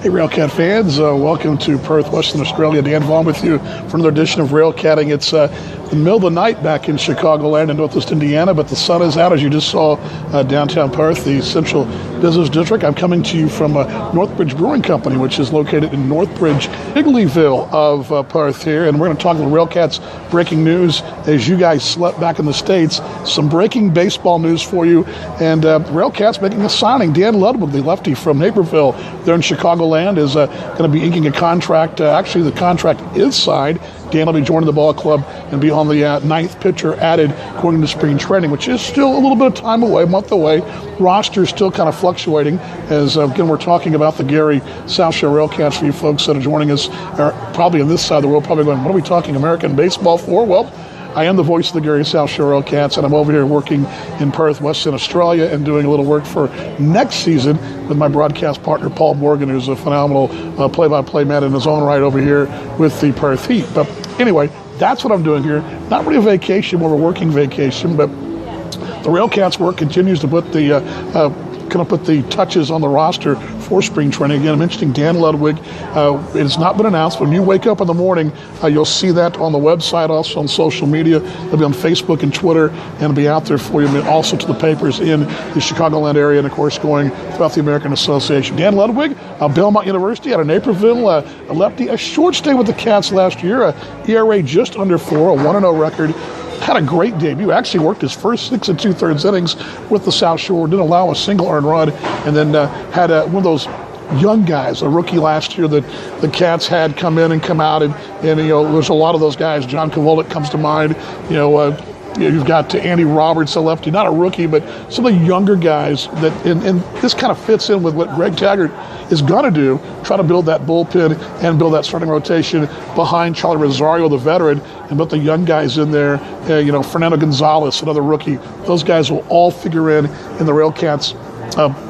Hey Railcat fans, welcome to Perth, Western Australia. Dan Vaughn with you for another edition of Railcatting. It's the middle of the night back in Chicagoland in Northwest Indiana, but the sun is out, as you just saw downtown Perth, the central business district. I'm coming to you from Northbridge Brewing Company, which is located in Northbridge, Higleyville of Perth here, and we're going to talk about Railcat's breaking news as you guys slept back in the States. Some breaking baseball news for you, and Railcat's making a signing. Dan Ludwig, the lefty from Naperville there in Chicagoland, is going to be inking a contract. Actually, the contract is signed. Dan will be joining the ball club and be on the ninth pitcher added going into spring training, which is still a little bit of time away, a month away. Roster is still kind of fluctuating as, again, we're talking about the Gary South Shore Railcats for you folks that are joining us, are probably on this side of the world, probably going, what are we talking American baseball for? Well, I am the voice of the Gary South Shore Railcats, and I'm over here working in Perth, Western Australia, and doing a little work for next season with my broadcast partner, Paul Morgan, who's a phenomenal play-by-play man in his own right over here with the Perth Heat. But anyway, that's what I'm doing here. Not really a vacation, more of a working vacation, but the Railcats work continues to put the touches on the roster for spring training. Again, I'm mentioning Dan Ludwig. It has not been announced. When you wake up in the morning, you'll see that on the website, also on social media. It'll be on Facebook and Twitter, and it'll be out there for you, and also to the papers in the Chicagoland area, and of course going throughout the American Association. Dan Ludwig, Belmont University out of Naperville, a lefty, a short stay with the Cats last year, ERA just under 4, a 1-0 record. Had a great debut. Actually worked his first 6 2/3 innings with the South Shore. Didn't allow a single earned run, and then had one of those young guys, a rookie last year that the Cats had come in and come out, and there's a lot of those guys. John Kavolik comes to mind. You've got Andy Roberts, a lefty, not a rookie, but some of the younger guys that, and this kind of fits in with what Greg Taggart is going to do, try to build that bullpen and build that starting rotation behind Charlie Rosario, the veteran, and put the young guys in there. Fernando Gonzalez, another rookie. Those guys will all figure in the Railcats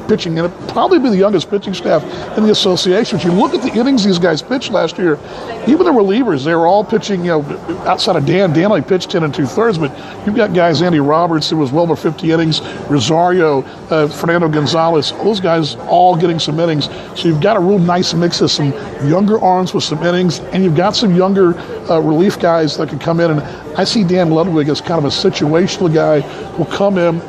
pitching, and it'll probably be the youngest pitching staff in the association. If you look at the innings these guys pitched last year, even the relievers, they were all pitching, outside of Dan. Dan only pitched 10 2/3, but you've got guys, Andy Roberts, who was well over 50 innings, Rosario, Fernando Gonzalez, those guys all getting some innings. So you've got a real nice mix of some younger arms with some innings, and you've got some younger relief guys that can come in. And I see Dan Ludwig as kind of a situational guy who'll come in,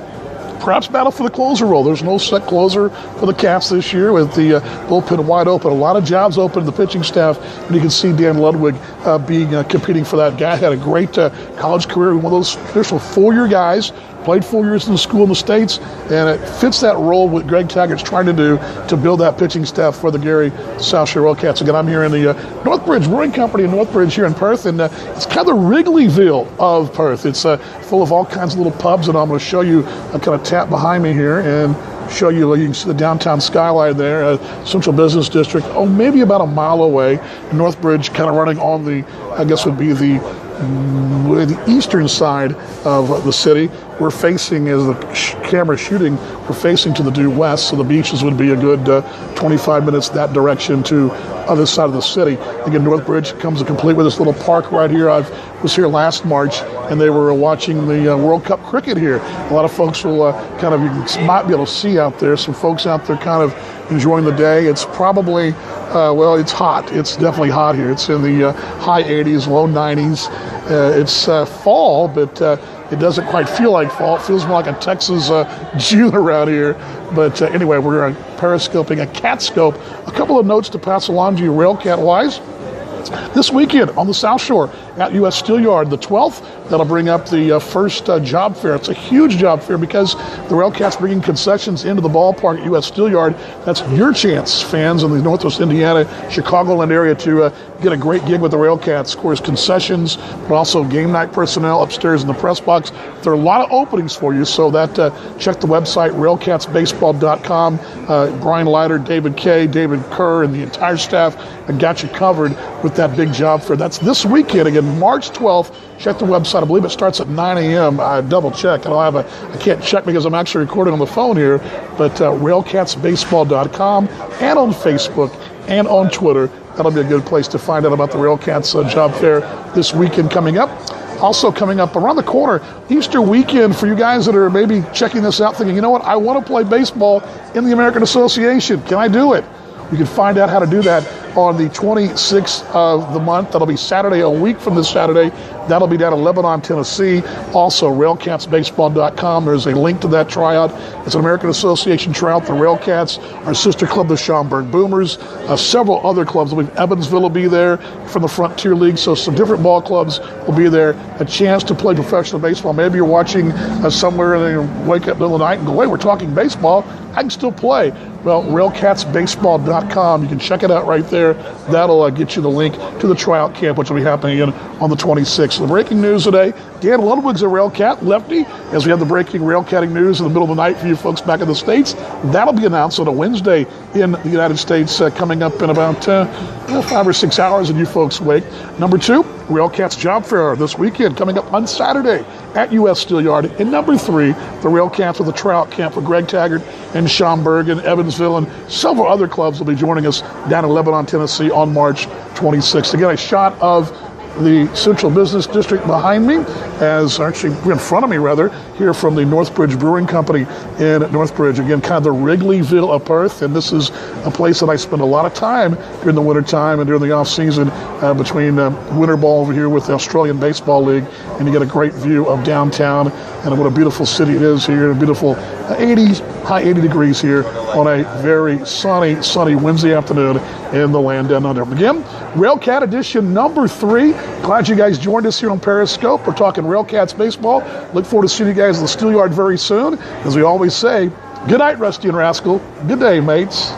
perhaps battle for the closer role. There's no set closer for the Cats this year with the bullpen wide open. A lot of jobs open to the pitching staff, and you can see Dan Ludwig competing for that. Guy had a great college career, one of those traditional 4-year guys, played 4 years in the school in the States, and it fits that role what Greg Taggart's trying to do to build that pitching staff for the Gary South Shore Railcats. Again, I'm here in the Northbridge Brewing Company in Northbridge here in Perth, and it's kind of the Wrigleyville of Perth. It's full of all kinds of little pubs, and I'm going to show you, I kind of tap behind me here and show you, you can see the downtown skyline there, Central Business District, maybe about a mile away. Northbridge kind of running on the, I guess would be the eastern side of the city. We're facing, as the camera shooting, we're facing to the due west, so the beaches would be a good 25 minutes that direction to other side of the city. Again, Northbridge comes complete with this little park right here. I was here last March, and they were watching the World Cup cricket here. A lot of folks will you might be able to see out there, some folks out there kind of enjoying the day. It's probably, it's hot. It's definitely hot here. It's in the high 80s, low 90s. It's fall, but it doesn't quite feel like fall. It feels more like a Texas June around here. But anyway, we're periscoping, a Catscope. A couple of notes to pass along to you Railcat-wise. This weekend on the South Shore at U.S. Steel Yard, the 12th, that'll bring up the first job fair. It's a huge job fair because the Railcats bringing concessions into the ballpark at U.S. Steel Yard. That's your chance, fans in the Northwest Indiana, Chicagoland area, to get a great gig with the Railcats. Of course, concessions, but also game night personnel upstairs in the press box. There are a lot of openings for you, so that check the website, railcatsbaseball.com. Brian Leiter, David Kay, David Kerr, and the entire staff got you covered with that big job fair. That's this weekend, again, March 12th. Check the website. I believe it starts at 9 a.m. I double check. I can't check because I'm actually recording on the phone here, but railcatsbaseball.com, and on Facebook and on Twitter. That'll be a good place to find out about the Railcats job fair this weekend coming up. Also coming up around the corner, Easter weekend for you guys that are maybe checking this out thinking, you know what, I want to play baseball in the American Association. Can I do it? You can find out how to do that on the 26th of the month. That'll be Saturday, a week from this Saturday. That'll be down in Lebanon, Tennessee. Also, railcatsbaseball.com. There's a link to that tryout. It's an American Association tryout. The Railcats, our sister club, the Schaumburg Boomers. Several other clubs. I believe Evansville will be there from the Frontier League. So some different ball clubs will be there. A chance to play professional baseball. Maybe you're watching somewhere and then you wake up in the middle of the night and go, wait, we're talking baseball. I can still play. Well, railcatsbaseball.com. You can check it out right there. That'll get you the link to the tryout camp, which will be happening again on the 26th. The breaking news today, Dan Ludwig's a Railcat lefty, as we have the breaking Railcatting news in the middle of the night for you folks back in the States. That'll be announced on a Wednesday in the United States coming up in about 5 or 6 hours, and you folks wait. Number 2, Railcats Job Fair this weekend coming up on Saturday at U.S. Steel Yard. And number 3, the Railcats with the tryout camp for Greg Taggart and Schaumburg and Evansville, and several other clubs will be joining us down in Lebanon, Tennessee on March 26th. Again, a shot of the Central Business District behind me, as actually in front of me rather, here from the Northbridge Brewing Company in Northbridge. Again, kind of the Wrigleyville of Perth, and this is a place that I spend a lot of time during the winter time and during the off season between winter ball over here with the Australian Baseball League, and you get a great view of downtown and what a beautiful city it is here. A beautiful high 80 degrees here on a very sunny Wednesday afternoon in the land down under. Again, Railcat edition number 3. Glad you guys joined us here on Periscope. We're talking Railcats baseball. Look forward to seeing you guys in the Steel Yard very soon. As we always say, good night, Rusty and Rascal. Good day, mates.